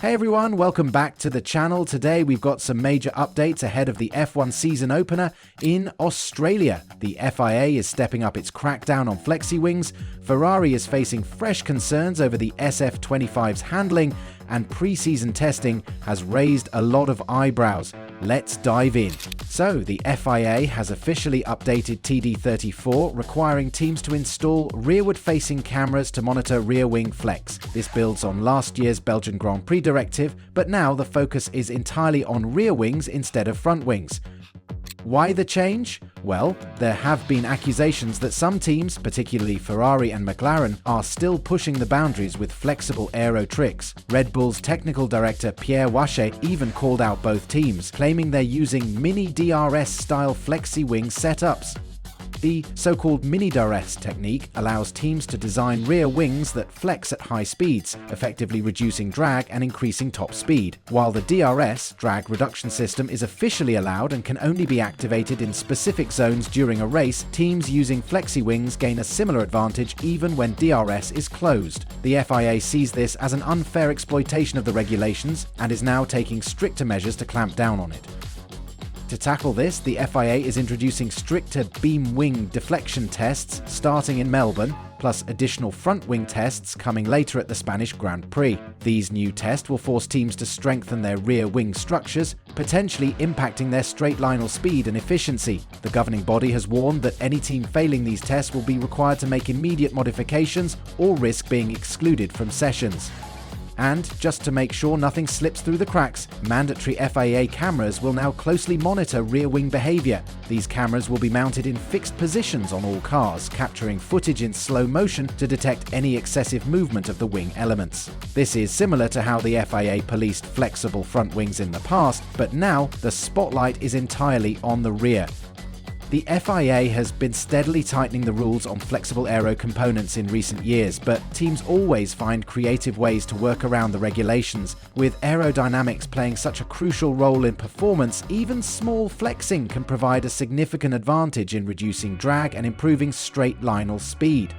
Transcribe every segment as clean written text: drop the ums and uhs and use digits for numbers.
Hey everyone, welcome back to the channel. Today we've got some major updates ahead of the F1 season opener in Australia. The FIA is stepping up its crackdown on flexi-wings, Ferrari is facing fresh concerns over the SF25's handling, and pre-season testing has raised a lot of eyebrows. Let's dive in. So, the FIA has officially updated TD34, requiring teams to install rearward-facing cameras to monitor rear wing flex. This builds on last year's Belgian Grand Prix directive, but now the focus is entirely on rear wings instead of front wings. Why the change? Well, there have been accusations that some teams, particularly Ferrari and McLaren, are still pushing the boundaries with flexible aero tricks. Red Bull's technical director Pierre Wache even called out both teams, claiming they're using mini DRS-style flexi-wing setups. The so-called mini DRS technique allows teams to design rear wings that flex at high speeds, effectively reducing drag and increasing top speed. While the DRS, drag reduction system, is officially allowed and can only be activated in specific zones during a race, teams using flexi wings gain a similar advantage even when DRS is closed. The FIA sees this as an unfair exploitation of the regulations and is now taking stricter measures to clamp down on it. To tackle this, the FIA is introducing stricter beam wing deflection tests starting in Melbourne, plus additional front wing tests coming later at the Spanish Grand Prix. These new tests will force teams to strengthen their rear wing structures, potentially impacting their straight-linal speed and efficiency. The governing body has warned that any team failing these tests will be required to make immediate modifications or risk being excluded from sessions. And, just to make sure nothing slips through the cracks, mandatory FIA cameras will now closely monitor rear wing behavior. These cameras will be mounted in fixed positions on all cars, capturing footage in slow motion to detect any excessive movement of the wing elements. This is similar to how the FIA policed flexible front wings in the past, but now the spotlight is entirely on the rear. The FIA has been steadily tightening the rules on flexible aero components in recent years, but teams always find creative ways to work around the regulations. With aerodynamics playing such a crucial role in performance, even small flexing can provide a significant advantage in reducing drag and improving straight-linal speed.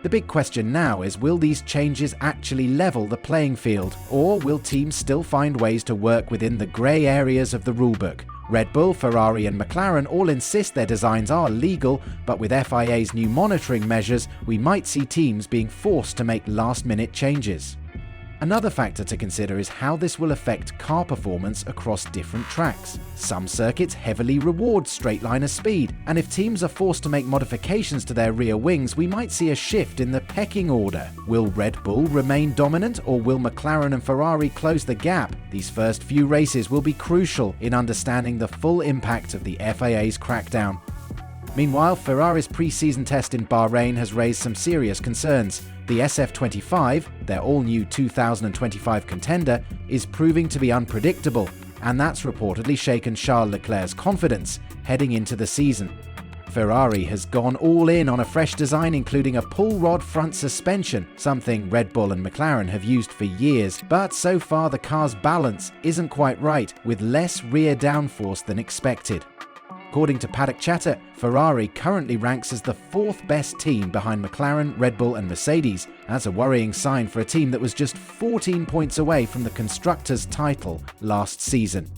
The big question now is, will these changes actually level the playing field, or will teams still find ways to work within the grey areas of the rulebook? Red Bull, Ferrari and McLaren all insist their designs are legal, but with FIA's new monitoring measures, we might see teams being forced to make last-minute changes. Another factor to consider is how this will affect car performance across different tracks. Some circuits heavily reward straight-liner speed, and if teams are forced to make modifications to their rear wings, we might see a shift in the pecking order. Will Red Bull remain dominant, or will McLaren and Ferrari close the gap? These first few races will be crucial in understanding the full impact of the FIA's crackdown. Meanwhile, Ferrari's pre-season test in Bahrain has raised some serious concerns. The SF25, their all-new 2025 contender, is proving to be unpredictable, and that's reportedly shaken Charles Leclerc's confidence heading into the season. Ferrari has gone all in on a fresh design including a pull rod front suspension, something Red Bull and McLaren have used for years, but so far the car's balance isn't quite right, with less rear downforce than expected. According to Paddock Chatter, Ferrari currently ranks as the fourth best team behind McLaren, Red Bull and Mercedes. That's a worrying sign for a team that was just 14 points away from the Constructors' title last season.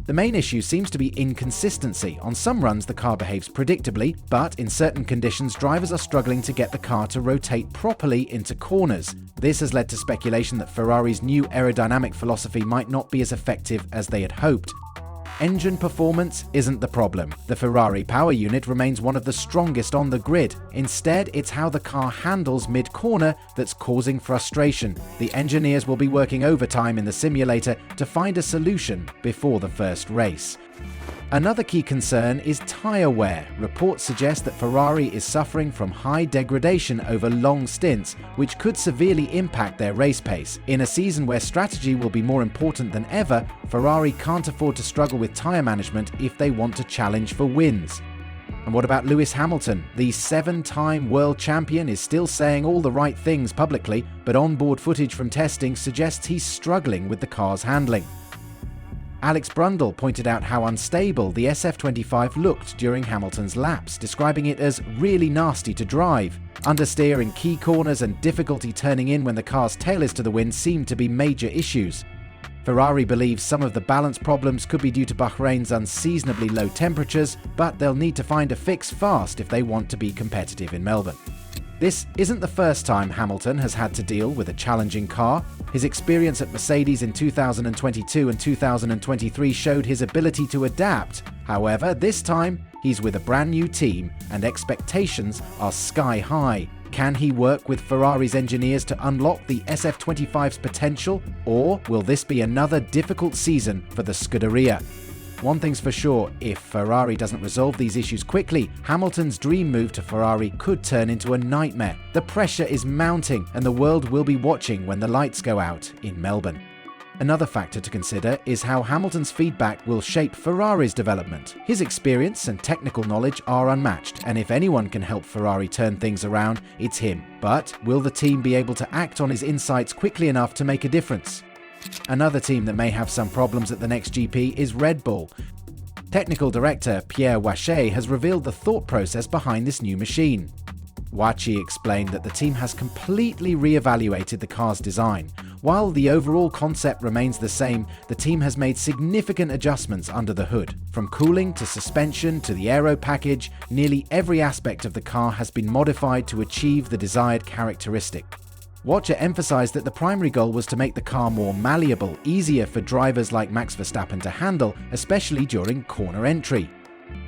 The main issue seems to be inconsistency. On some runs the car behaves predictably, but in certain conditions drivers are struggling to get the car to rotate properly into corners. This has led to speculation that Ferrari's new aerodynamic philosophy might not be as effective as they had hoped. Engine performance isn't the problem. The Ferrari power unit remains one of the strongest on the grid. Instead, it's how the car handles mid-corner that's causing frustration. The engineers will be working overtime in the simulator to find a solution before the first race. Another key concern is tyre wear. Reports suggest that Ferrari is suffering from high degradation over long stints, which could severely impact their race pace. In a season where strategy will be more important than ever, Ferrari can't afford to struggle with tyre management if they want to challenge for wins. And what about Lewis Hamilton? The 7-time world champion is still saying all the right things publicly, but onboard footage from testing suggests he's struggling with the car's handling. Alex Brundle pointed out how unstable the SF25 looked during Hamilton's laps, describing it as really nasty to drive. Understeer in key corners and difficulty turning in when the car's tail is to the wind seem to be major issues. Ferrari believes some of the balance problems could be due to Bahrain's unseasonably low temperatures, but they'll need to find a fix fast if they want to be competitive in Melbourne. This isn't the first time Hamilton has had to deal with a challenging car. His experience at Mercedes in 2022 and 2023 showed his ability to adapt. However, this time, he's with a brand new team and expectations are sky high. Can he work with Ferrari's engineers to unlock the SF25's potential, or will this be another difficult season for the Scuderia? One thing's for sure, if Ferrari doesn't resolve these issues quickly, Hamilton's dream move to Ferrari could turn into a nightmare. The pressure is mounting and the world will be watching when the lights go out in Melbourne. Another factor to consider is how Hamilton's feedback will shape Ferrari's development. His experience and technical knowledge are unmatched, and if anyone can help Ferrari turn things around, it's him. But will the team be able to act on his insights quickly enough to make a difference? Another team that may have some problems at the next GP is Red Bull. Technical director Pierre Wache has revealed the thought process behind this new machine. Wache explained that the team has completely re-evaluated the car's design. While the overall concept remains the same, the team has made significant adjustments under the hood. From cooling to suspension to the aero package, nearly every aspect of the car has been modified to achieve the desired characteristic. Wache emphasized that the primary goal was to make the car more malleable, easier for drivers like Max Verstappen to handle, especially during corner entry.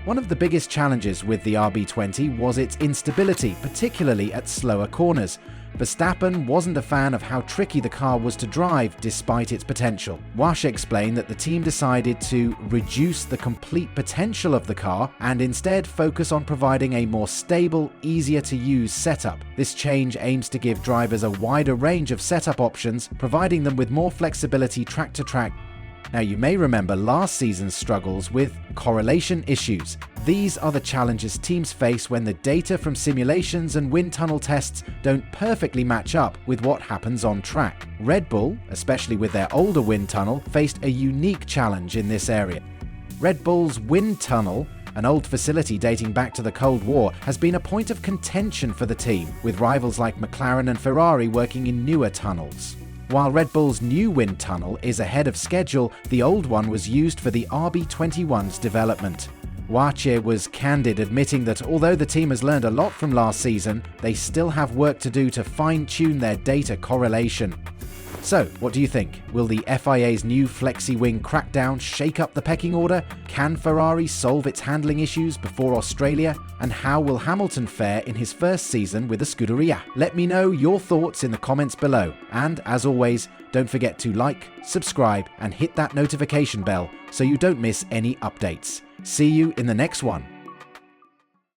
One of the biggest challenges with the RB20 was its instability, particularly at slower corners. Verstappen wasn't a fan of how tricky the car was to drive despite its potential. Wache explained that the team decided to reduce the complete potential of the car and instead focus on providing a more stable, easier to use setup. This change aims to give drivers a wider range of setup options, providing them with more flexibility track to track. Now, you may remember last season's struggles with correlation issues. These are the challenges teams face when the data from simulations and wind tunnel tests don't perfectly match up with what happens on track. Red Bull, especially with their older wind tunnel, faced a unique challenge in this area. Red Bull's wind tunnel, an old facility dating back to the Cold War, has been a point of contention for the team, with rivals like McLaren and Ferrari working in newer tunnels. While Red Bull's new wind tunnel is ahead of schedule, the old one was used for the RB21's development. Wache was candid, admitting that although the team has learned a lot from last season, they still have work to do to fine-tune their data correlation. So, what do you think? Will the FIA's new flexi-wing crackdown shake up the pecking order? Can Ferrari solve its handling issues before Australia? And how will Hamilton fare in his first season with the Scuderia? Let me know your thoughts in the comments below. And as always, don't forget to like, subscribe, and hit that notification bell so you don't miss any updates. See you in the next one.